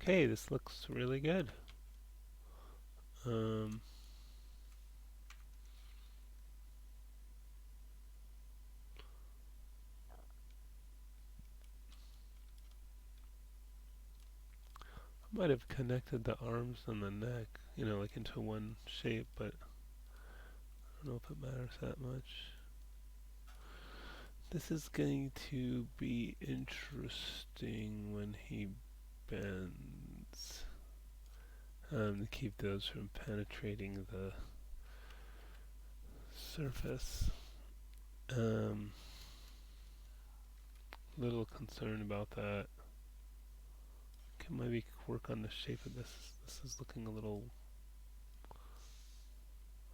Okay, this looks really good. Um, I might have connected the arms and the neck, like into one shape, but I don't know if it matters that much. This is going to be interesting when he bends. To keep those from penetrating the surface. Um, Little concerned about that. Can maybe work on the shape of this. This is looking a little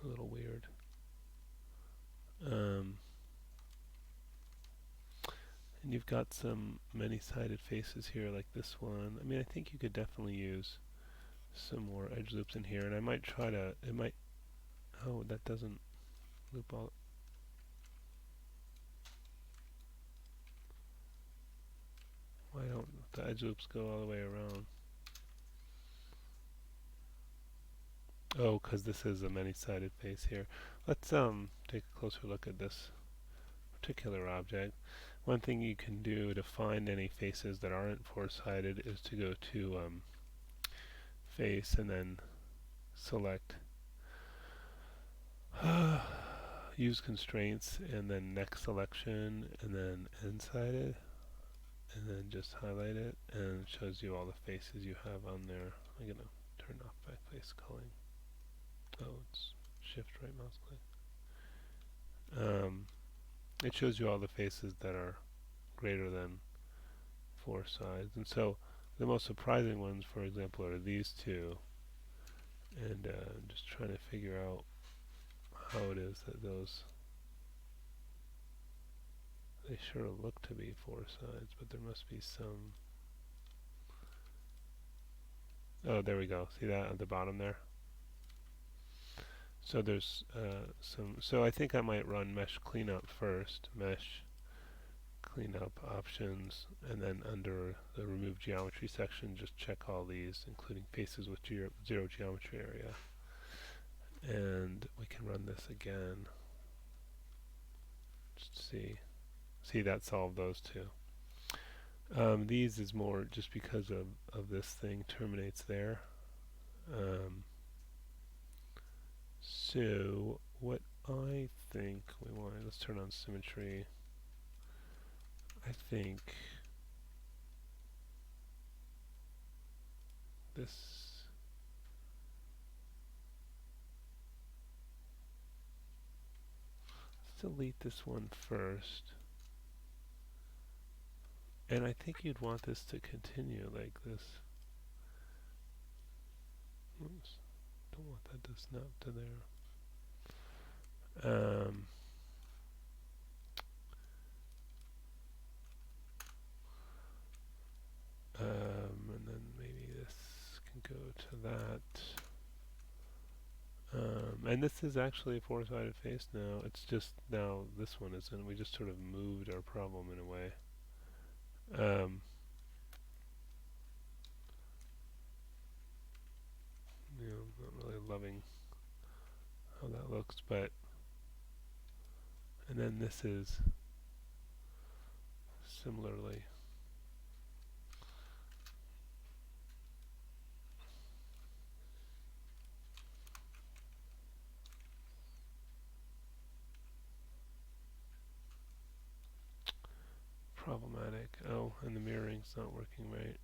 weird. Um, and you've got some many-sided faces here, like this one. I mean, I think you could definitely use some more edge loops in here, and I might try to. It might. Oh, that doesn't loop all. Why don't the edge loops go all the way around? Oh, because this is a many-sided face here. Let's take a closer look at this particular object. One thing you can do to find any faces that aren't four-sided is to go to face and then select use constraints and then next selection and then end-sided and then just highlight it and it shows you all the faces you have on there. I'm gonna turn off backface culling. Oh, it's shift right mouse click. It shows you all the faces that are greater than four sides. And so the most surprising ones, for example, are these two. And I'm just trying to figure out how it is that they sure look to be four sides, but there must be some. Oh, there we go. See that at the bottom there? So there's some. So I think I might run mesh cleanup first. Mesh cleanup options, and then under the remove geometry section, just check all these, including faces with zero geometry area. And we can run this again. Just see that solved those two. These is more just because of this thing terminates there. Um, so what I think we want, let's turn on symmetry. I think this, let's delete this one first. And I think you'd want this to continue like this. Oops, don't want that to snap to there. And then maybe this can go to that. And this is actually a four-sided face now. It's just now this one isn't. We just sort of moved our problem in a way. Not really loving how that looks, but and then this is similarly problematic. Oh, and the mirroring's not working right.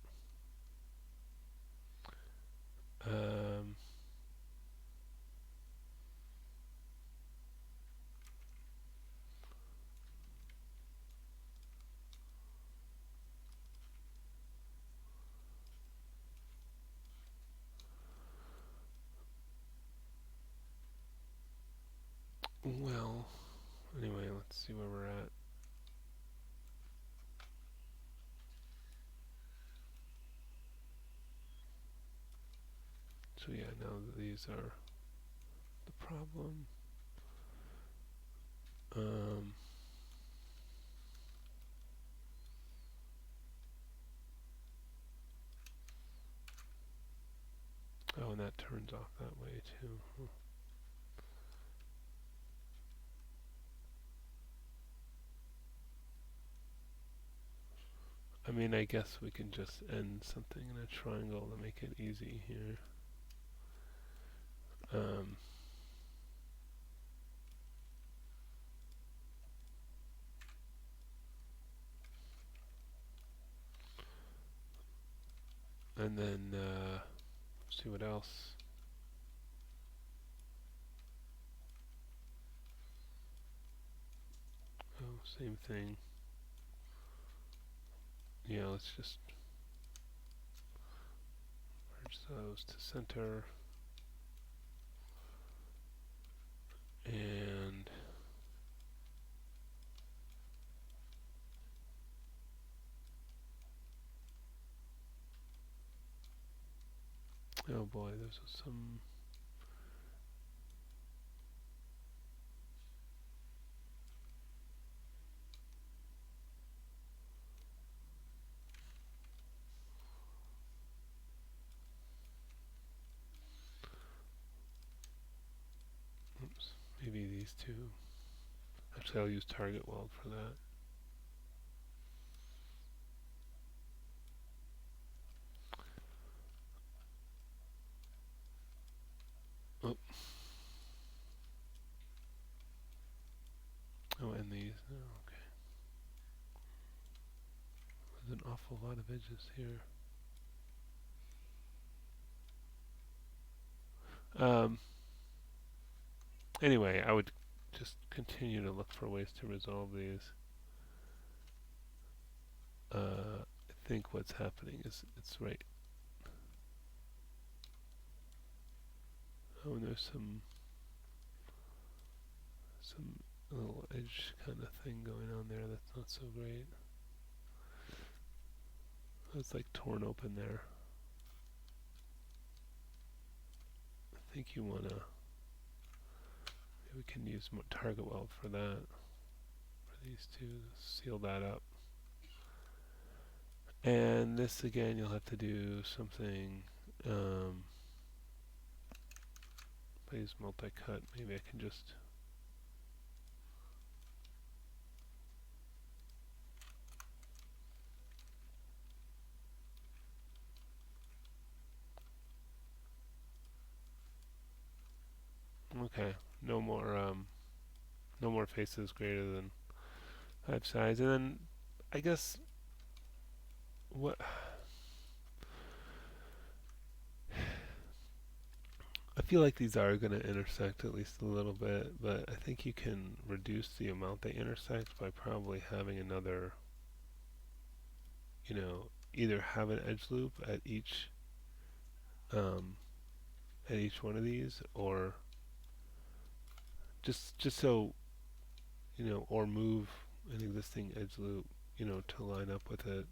Um, well, anyway, let's see where we're at. So yeah, now these are the problem. Um, Oh, and that turns off that way too. Huh. I mean, I guess we can just end something in a triangle to make it easy here. Um, and then see what else. Oh, same thing. Yeah, let's just merge those to center. And oh boy, there's some. Oops, maybe these two. Actually, I'll use target weld for that. Oh, oh, and these. Oh, okay. There's an awful lot of edges here. Um, anyway, I would just continue to look for ways to resolve these. I think what's happening is it's right. Oh, and there's some little edge kind of thing going on there that's not so great. It's like torn open there. I think you wanna. Maybe we can use more target weld for that. For these two, seal that up. And this again, you'll have to do something. If I use multi-cut, maybe I can just. Okay, no more faces greater than 5 sides, and then I guess what I feel like these are going to intersect at least a little bit, but I think you can reduce the amount they intersect by probably having another, either have an edge loop um, at each one of these, or just so or move an existing edge loop, to line up with it.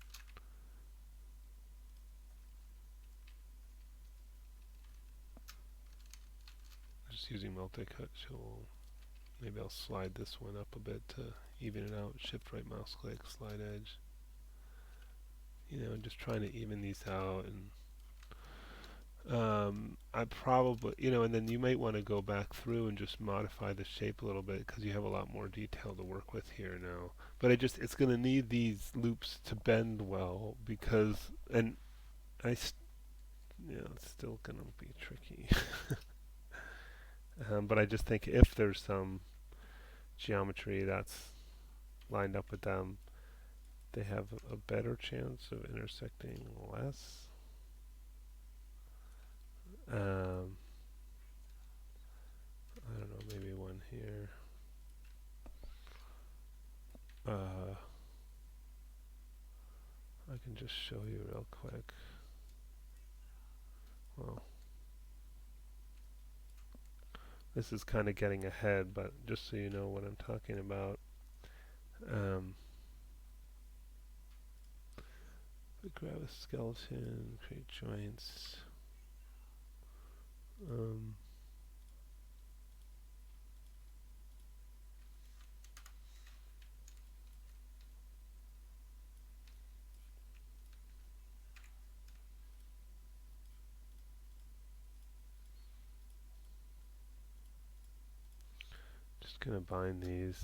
Just using multi-cut tool. Maybe I'll slide this one up a bit to even it out. Shift right mouse click, slide edge. Just trying to even these out. And I probably, and then you might want to go back through and just modify the shape a little bit because you have a lot more detail to work with here now. But it's going to need these loops to bend well because, and it's still going to be tricky. But I just think if there's some geometry that's lined up with them, they have a better chance of intersecting less. Um, I don't know, maybe one here. I can just show you real quick. Well, this is kind of getting ahead, but just so you know what I'm talking about. Grab a skeleton, create joints. Um, Just gonna bind these.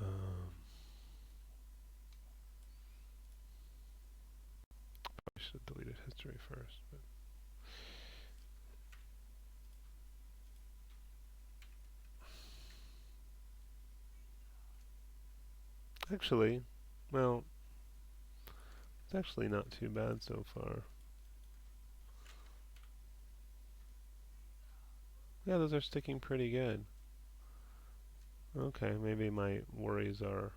Um, I should have deleted history first. But actually, well, it's actually not too bad so far. Yeah, those are sticking pretty good. Okay, maybe my worries are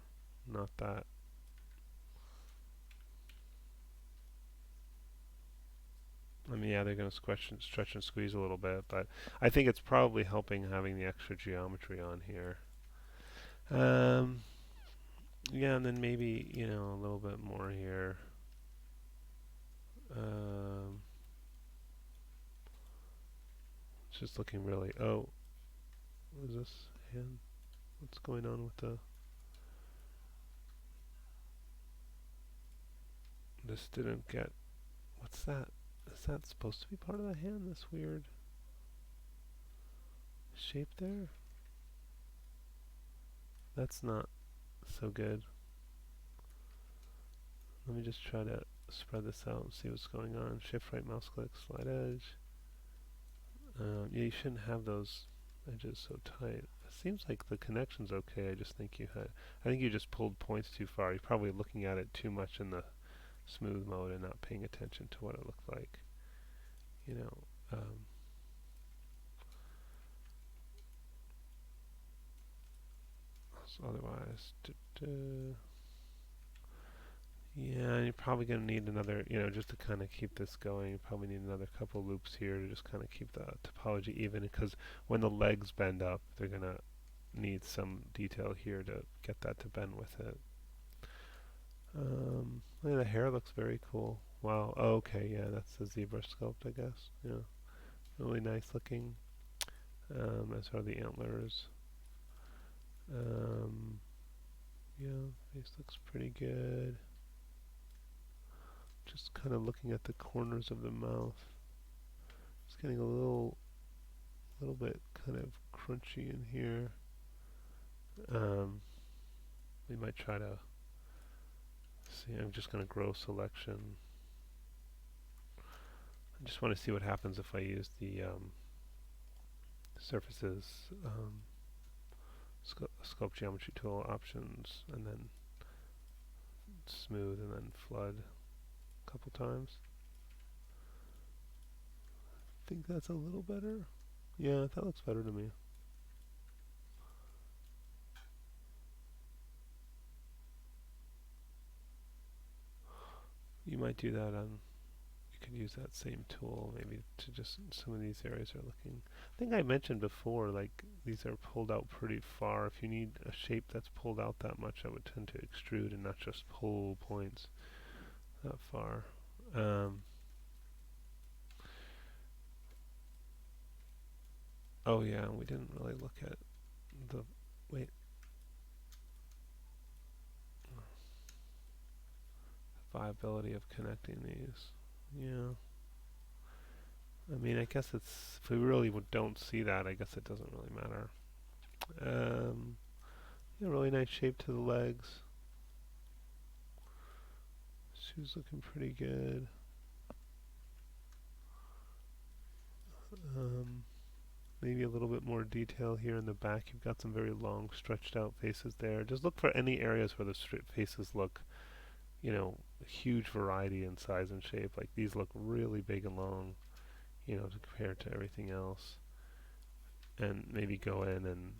not that. I mean, yeah, they're going to stretch and squeeze a little bit, but I think it's probably helping having the extra geometry on here. Um, yeah, and then maybe, a little bit more here. Um, it's just looking really. Oh, what is this hand? What's going on with the? This didn't get. What's that? Is that supposed to be part of the hand? This weird shape there? That's not so good. Let me just try to spread this out and see what's going on. Shift right mouse click, slide edge. Yeah, you shouldn't have those edges so tight. It seems like the connection's okay. I just think I think you just pulled points too far. You're probably looking at it too much in the smooth mode and not paying attention to what it looked like. You know, um, so otherwise, yeah, you're probably going to need another, just to kind of keep this going, you probably need another couple loops here to just kind of keep the topology even, because when the legs bend up, they're going to need some detail here to get that to bend with it. Yeah, the hair looks very cool. Wow. Oh, okay, yeah, that's the zebra sculpt, I guess. Yeah, really nice looking. As are the antlers. Um, yeah, face looks pretty good. Just kind of looking at the corners of the mouth. It's getting little bit kind of crunchy in here. Um, we might try to see. I'm just going to grow selection. I just want to see what happens if I use the surfaces sculpt geometry tool options and then smooth and then flood a couple times. I think that's a little better. Yeah, that looks better to me. You might do that on, you could use that same tool maybe to just, some of these areas are looking, I think I mentioned before, like these are pulled out pretty far. If you need a shape that's pulled out that much, I would tend to extrude and not just pull points that far. Um, oh yeah, we didn't really look at the, wait, viability of connecting these. Yeah. I mean, I guess it's, if we really don't see that, I guess it doesn't really matter. Um, yeah, really nice shape to the legs. Shoes looking pretty good. Um, maybe a little bit more detail here in the back. You've got some very long, stretched out faces there. Just look for any areas where the faces look, huge variety in size and shape. Like these look really big and long, compared to everything else. And maybe go in and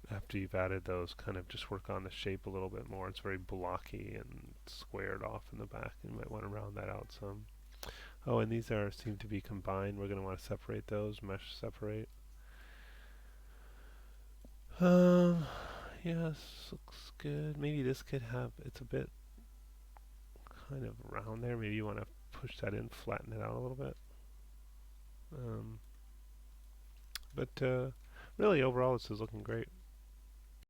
after you've added those, kind of just work on the shape a little bit more. It's very blocky and squared off in the back. You might want to round that out some. Oh, and these seem to be combined. We're going to want to separate those, mesh separate. Um, yeah, this looks good. Maybe this could have, it's a bit kind of round there. Maybe you want to push that in, flatten it out a little bit. Um, but really, overall, this is looking great.